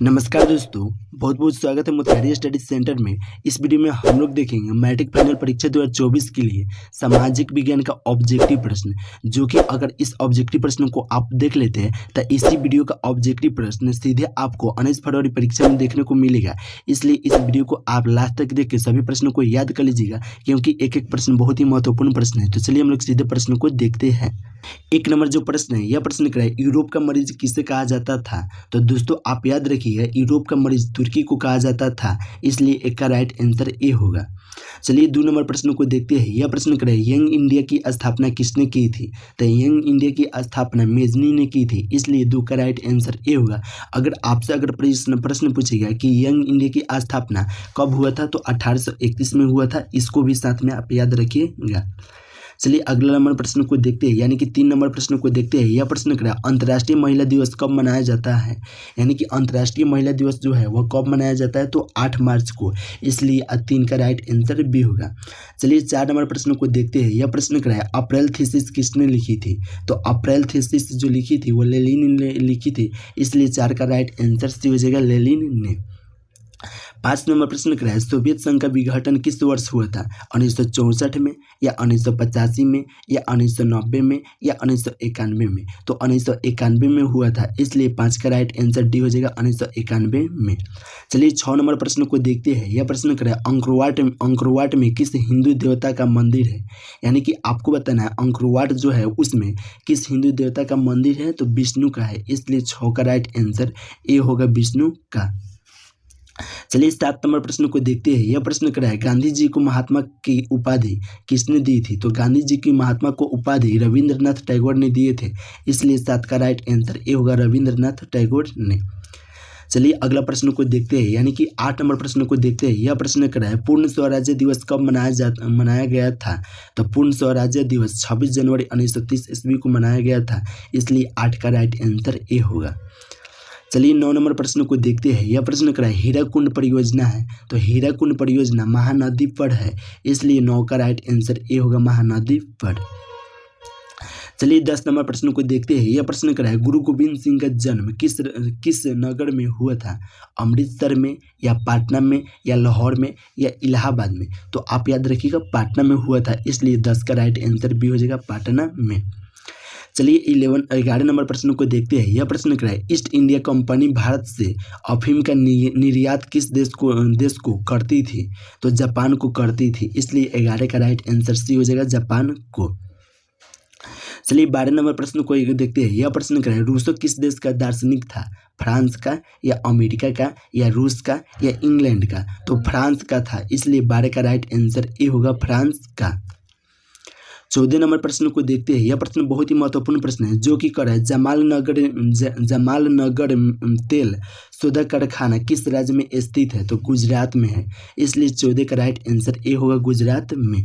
नमस्कार दोस्तों, बहुत बहुत स्वागत है मोतिहारी स्टडी सेंटर में। इस वीडियो में हम लोग देखेंगे मैट्रिक फाइनल परीक्षा 2024 के लिए सामाजिक विज्ञान का ऑब्जेक्टिव प्रश्न, जो कि अगर इस ऑब्जेक्टिव प्रश्न को आप देख लेते हैं तो इसी वीडियो का ऑब्जेक्टिव प्रश्न सीधे आपको 19 फरवरी परीक्षा में देखने को मिलेगा। इसलिए इस वीडियो को आप लास्ट तक देख के सभी प्रश्नों को याद कर लीजिएगा, क्योंकि एक एक प्रश्न बहुत ही महत्वपूर्ण प्रश्न है। तो चलिए हम लोग सीधे प्रश्न को देखते हैं। एक नंबर जो प्रश्न है, यह प्रश्न क्या है, यूरोप का मरीज किसे कहा जाता था? तो दोस्तों आप याद रखिए, यूरोप का मरीज तुर्की को कहा जाता था, इसलिए एक का राइट आंसर ए होगा। चलिए 2 नंबर प्रश्न को देखते हैं। यह प्रश्न क्या है, यंग इंडिया की स्थापना किसने की थी? तो यंग इंडिया की स्थापना मेजनी ने की थी, इसलिए 2 का राइट आंसर ए होगा। अगर आपसे प्रश्न पूछेगा कि यंग इंडिया की स्थापना कब हुआ था, तो 1831 में हुआ था। इसको भी साथ में आप याद रखिएगा। चलिए अगला नंबर प्रश्न को देखते हैं, यानी कि 3 नंबर प्रश्न को देखते हैं। यह प्रश्न क्या है, अंतर्राष्ट्रीय महिला दिवस कब मनाया जाता है? यानी कि अंतर्राष्ट्रीय महिला दिवस जो है वह कब मनाया जाता है, तो 8 मार्च को, इसलिए 3 का राइट आंसर बी होगा। चलिए 4 नंबर प्रश्न को देखते हैं। यह प्रश्न क्या है, अप्रैल थीसिस किसने लिखी थी? तो अप्रैल थीसिस जो लिखी थी वो लेनिन ने लिखी थी, इसलिए 4 का राइट आंसर सी हो जाएगा, लेनिन ने। 5 नंबर प्रश्न क्या है, सोवियत संघ का विघटन किस वर्ष हुआ था? 1964 में, या 1985 में, या 1990 में, या 1991 में? तो 1991 में हुआ था, इसलिए 5 का राइट आंसर डी हो जाएगा, 1991 में। चलिए 6 नंबर प्रश्न को देखते हैं। यह प्रश्न क्या है, अंक्रोवाट में किस हिंदू देवता का मंदिर है? यानी कि आपको बताना है अंक्रोवाट जो है उसमें किस हिंदू देवता का मंदिर है, तो विष्णु का है, इसलिए 6 का राइट आंसर ए होगा, विष्णु का। चलिए 7 नंबर प्रश्न को देखते हैं। यह प्रश्न क्या है, गांधी जी को महात्मा की उपाधि किसने दी थी? तो गांधी जी की महात्मा को उपाधि रविंद्रनाथ टैगोर ने दिए थे, इसलिए 7 का राइट आंसर ए होगा, रविंद्रनाथ टैगोर ने। चलिए अगला प्रश्न को देखते हैं, यानी कि 8 नंबर प्रश्न को देखते हैं। यह प्रश्न क्या है, पूर्ण स्वराज्य दिवस कब मनाया गया था? तो पूर्ण स्वराज्य दिवस 26 जनवरी 1930 ईस्वी को मनाया गया था, इसलिए 8 का राइट आंसर ए होगा। चलिए 9 नंबर प्रश्न को देखते हैं। यह प्रश्न क्या है, हीराकुंड परियोजना है, तो हीराकुंड परियोजना महानदी पर है, इसलिए 9 का राइट आंसर ए होगा, महानदी पर। चलिए 10 नंबर प्रश्न को देखते हैं। यह प्रश्न क्या है, गुरु गोविंद सिंह का जन्म किस नगर में हुआ था? अमृतसर में, या पटना में, या लाहौर में, या इलाहाबाद में? तो आप याद रखिएगा पटना में हुआ था, इसलिए 10 का राइट आंसर बी हो जाएगा, पटना में। चलिए 11 नंबर प्रश्न को देखते हैं। यह प्रश्न क्या है, ईस्ट इंडिया कंपनी भारत से अफीम का निर्यात किस देश को करती थी? तो जापान को करती थी, इसलिए 11 का राइट आंसर सी हो जाएगा, जापान को। चलिए 12 नंबर प्रश्न को देखते हैं। यह प्रश्न क्या है, रूसो किस देश का दार्शनिक था? फ्रांस का, या अमेरिका का, या रूस का, या इंग्लैंड का? तो फ्रांस का था, इसलिए 12 का राइट आंसर ए होगा, फ्रांस का। 14 नंबर प्रश्न को देखते हैं। यह प्रश्न बहुत ही महत्वपूर्ण प्रश्न है, जो कि कर है, जमालनगर तेल शोधक कारखाना किस राज्य में स्थित है? तो गुजरात में है, इसलिए 14 का राइट आंसर ए होगा, गुजरात में।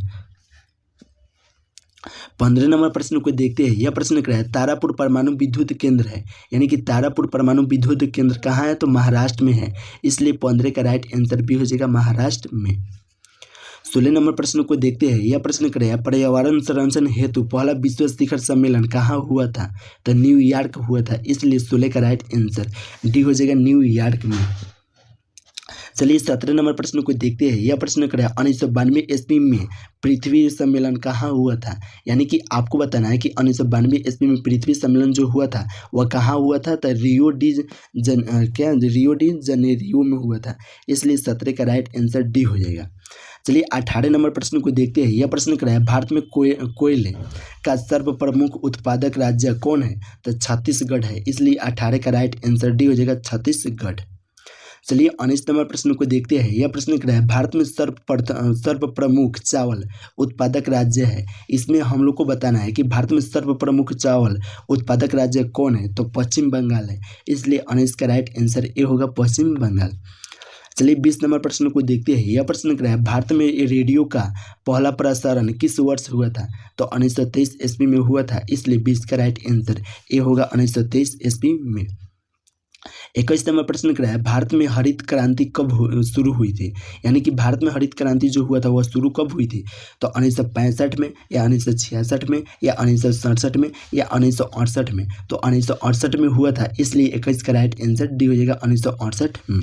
15 नंबर प्रश्न को देखते हैं। यह प्रश्न क्या है, तारापुर परमाणु विद्युत केंद्र है, यानी कि तारापुर परमाणु विद्युत केंद्र कहाँ है? तो महाराष्ट्र में है, इसलिए 15 का राइट आंसर भी हो जाएगा, महाराष्ट्र में। 16 नंबर प्रश्न को देखते हैं। यह प्रश्न क्या है, पर्यावरण संरक्षण हेतु पहला विश्व शिखर सम्मेलन कहाँ हुआ था? तो न्यूयॉर्क हुआ था, इसलिए 16 का राइट आंसर डी हो जाएगा, न्यूयॉर्क में। चलिए 17 नंबर प्रश्न को देखते हैं। यह प्रश्न क्या है, 1992 ईस्वी में पृथ्वी सम्मेलन कहाँ हुआ था? यानी कि आपको बताना है कि 1992 ईस्वी में पृथ्वी सम्मेलन जो हुआ था वह कहाँ हुआ था? तो रियो डी जनेरियो में हुआ था, इसलिए 17 का राइट आंसर डी हो जाएगा। चलिए 18 नंबर प्रश्न को देखते हैं। यह प्रश्न क्या है, भारत में कोयले का सर्वप्रमुख उत्पादक राज्य कौन है? तो छत्तीसगढ़ है, इसलिए 18 का राइट आंसर डी हो जाएगा, छत्तीसगढ़। चलिए 19 नंबर प्रश्न को देखते हैं। यह प्रश्न क्या है, भारत में सर्वप्रमुख चावल उत्पादक राज्य है। इसमें हम लोग को बताना है कि भारत में सर्वप्रमुख चावल उत्पादक राज्य कौन है? तो पश्चिम बंगाल है, इसलिए 19 का राइट आंसर ए होगा, पश्चिम बंगाल। चलिए 20 नंबर प्रश्न को देखते हैं। यह प्रश्न क्या है, भारत में रेडियो का पहला प्रसारण किस वर्ष हुआ था? तो 1923 ईस्वी में हुआ था, इसलिए 20 का राइट आंसर ए होगा, 1923 ईस्वी में। 21 नंबर प्रश्न क्या है, भारत में हरित क्रांति कब शुरू हुई थी? यानी कि भारत में हरित क्रांति जो हुआ था वह शुरू कब हुई थी? तो 1965 में या 1966 में या 1967 में या 1968 में? तो 1968 में हुआ था, इसलिए 21 का राइट आंसर डी हो जाएगा 1968 में।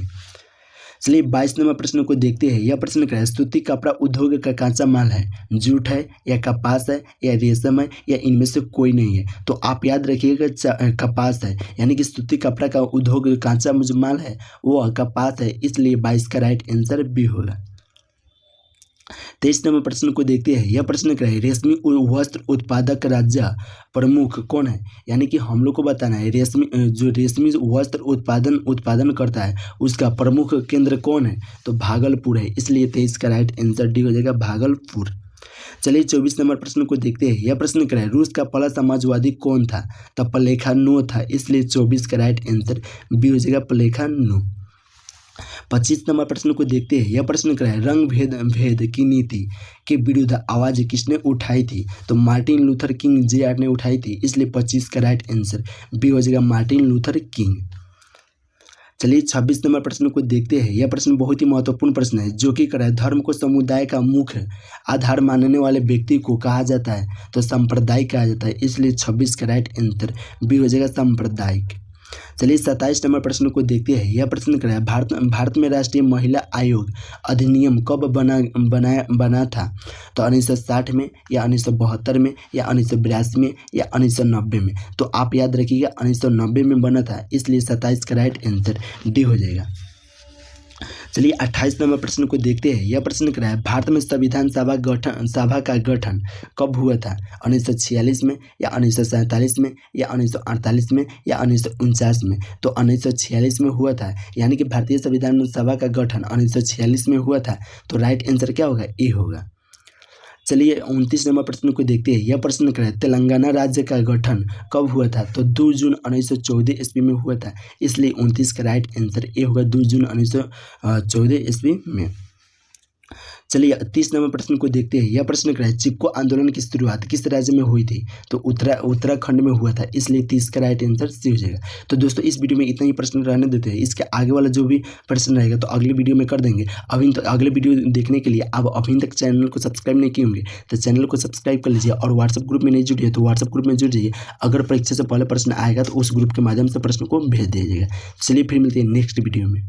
चलिए 22 नंबर प्रश्न को देखते हैं। यह प्रश्न क्या है, सूती कपड़ा उद्योग का कच्चा माल है, जूट है या कपास है या रेशम है या इनमें से कोई नहीं है? तो आप याद रखिएगा कपास है, यानी कि सूती कपड़ा का उद्योग कच्चा जो माल है वो कपास है, इसलिए 22 का राइट आंसर बी होगा। 23 नंबर प्रश्न को देखते हैं। यह प्रश्न क्या है, रेशमी वस्त्र उत्पादक राज्य प्रमुख कौन है? यानी कि हम लोग को बताना है जो रेशमी वस्त्र उत्पादन करता है उसका प्रमुख केंद्र कौन है? तो भागलपुर है, इसलिए 23 का राइट आंसर डी हो जाएगा भागलपुर। चलिए 24 नंबर प्रश्न को देखते हैं। यह प्रश्न क्या है, रूस का पहला समाजवादी कौन था? तो प्लेखानोव था, इसलिए 24 का राइट आंसर बी हो जाएगा प्लेखानोव। 25 नंबर प्रश्न को देखते हैं। यह प्रश्न क्या है, रंग भेद की नीति के विरुद्ध आवाज किसने उठाई थी? तो मार्टिन लूथर किंग JR ने उठाई थी, इसलिए 25 का राइट आंसर बी हो जाएगा मार्टिन लूथर किंग। चलिए 26 नंबर प्रश्न को देखते हैं। यह प्रश्न बहुत ही महत्वपूर्ण प्रश्न है, जो कि क्या है, धर्म को समुदाय का मुख्य आधार मानने वाले व्यक्ति को कहा जाता है? तो सांप्रदायिक कहा जाता है, इसलिए 26 का राइट आंसर बी हो जाएगा सांप्रदायिक। चलिए 27 नंबर प्रश्न को देखते हैं। यह प्रश्न क्या है, भारत में राष्ट्रीय महिला आयोग अधिनियम कब बना था? तो 1960 में या 1972 में या 1982 में या 1990 में? तो आप याद रखिएगा 1990 में बना था, इसलिए 27 का राइट आंसर डी हो जाएगा। चलिए 28 नंबर प्रश्न को देखते हैं। यह प्रश्न क्या है, भारत में संविधान सभा का गठन कब हुआ था? 1946 में या 1947 में या 1948 में या 1949 में? तो 1946 में हुआ था, यानी कि भारतीय संविधान सभा का गठन 1946 में हुआ था, तो राइट आंसर क्या होगा? ए होगा। चलिए 29 नंबर प्रश्न को देखते हैं। यह प्रश्न क्या है, तेलंगाना राज्य का गठन कब हुआ था? तो 2 जून 1914 ईस्वी में हुआ था, इसलिए 29 का राइट आंसर ए होगा 2 जून 1914 ईस्वी में। चलिए 30 नंबर प्रश्न को देखते हैं। यह प्रश्न क्या है, चिपको आंदोलन की शुरुआत किस राज्य में हुई थी? तो उत्तराखंड में हुआ था, इसलिए 30 का राइट आंसर सी हो जाएगा। तो दोस्तों इस वीडियो में इतना ही प्रश्न रहने देते हैं, इसके आगे वाला जो भी प्रश्न रहेगा तो अगले वीडियो में कर देंगे। अभी तो अगले वीडियो देखने के लिए आप अभी तक चैनल को सब्सक्राइब नहीं किए होंगे तो चैनल को सब्सक्राइब कर लीजिए, और व्हाट्सएप ग्रुप में नहीं जुड़िए तो व्हाट्सएप ग्रुप में जुड़ जाइए। अगर परीक्षा से पहले प्रश्न आएगा तो उस ग्रुप के माध्यम से प्रश्न को भेज दिया जाएगा। चलिए फिर मिलते हैं नेक्स्ट वीडियो में।